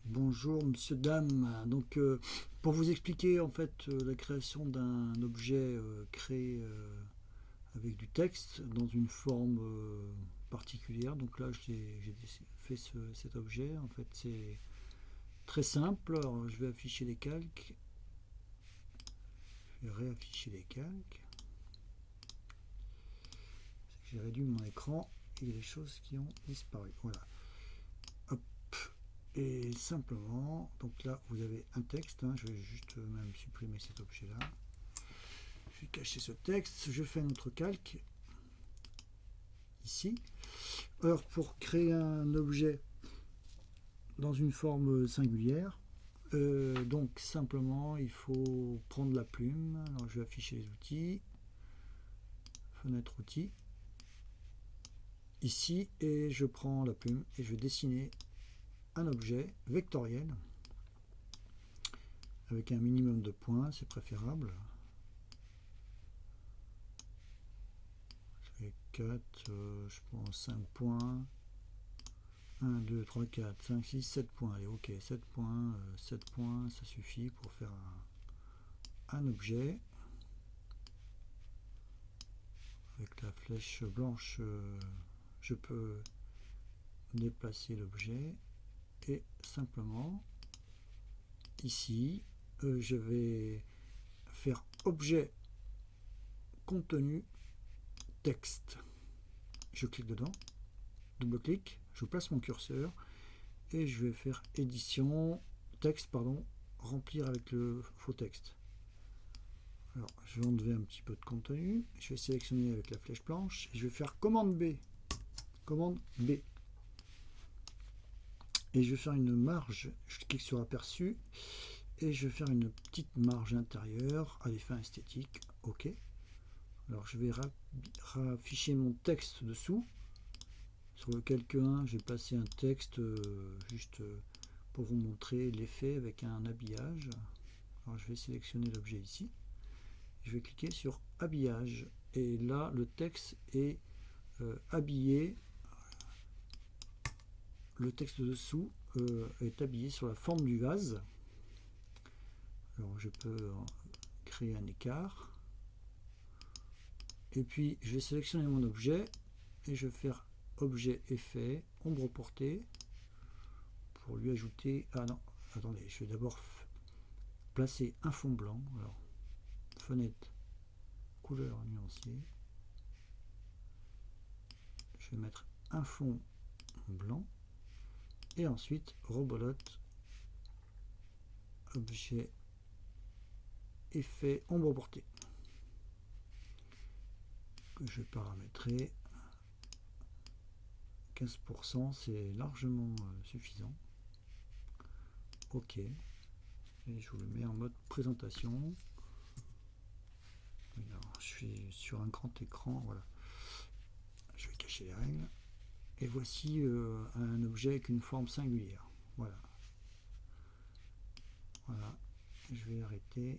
Bonjour monsieur, dame. Donc pour vous expliquer en fait la création d'un objet créé avec du texte dans une forme particulière. Donc là j'ai fait cet objet. En fait c'est très simple. Alors, je vais afficher les calques. Je vais réafficher les calques. J'ai réduit mon écran et il y a des choses qui ont disparu. Voilà. Hop. Et simplement, donc là vous avez un texte, hein, je vais juste même supprimer cet objet là, je vais cacher ce texte, je fais un autre calque ici. Alors pour créer un objet dans une forme singulière, donc simplement il faut prendre la plume. Alors je vais afficher les outils, fenêtre outils ici, et je prends la plume et je vais dessiner un objet vectoriel avec un minimum de points, c'est préférable. 4, je prends 5 points. 1, 2, 3, 4, 5, 6, 7 points. Allez, ok, 7 points, 7 points, ça suffit pour faire un objet. Avec la flèche blanche, je peux déplacer l'objet. Et simplement, ici, je vais faire objet, contenu, texte. Je clique dedans, double-clic, je place mon curseur et je vais faire édition, texte, pardon, remplir avec le faux texte. Alors, je vais enlever un petit peu de contenu, je vais sélectionner avec la flèche blanche et je vais faire commande B. Commande B. Et je vais faire une marge, je clique sur aperçu et je vais faire une petite marge intérieure à des fins esthétiques. OK. Alors je vais rafficher mon texte dessous. Sur le calque 1, j'ai placé un texte juste pour vous montrer l'effet avec un habillage. Alors je vais sélectionner l'objet ici. Je vais cliquer sur habillage et là le texte est habillé. Le texte dessous est habillé sur la forme du vase. Alors je peux créer un écart. Et puis je vais sélectionner mon objet et je vais faire objet effet, ombre portée pour lui ajouter. Ah non, attendez, je vais d'abord placer un fond blanc. Alors, fenêtre, couleur nuancée. Je vais mettre un fond blanc et ensuite rebolote objet effet ombre portée que je vais paramétrer 15%, c'est largement suffisant. OK, et je vous le mets en mode présentation. Alors, je suis sur un grand écran, voilà. Je vais cacher les règles et voici un objet avec une forme singulière. Voilà, je vais arrêter.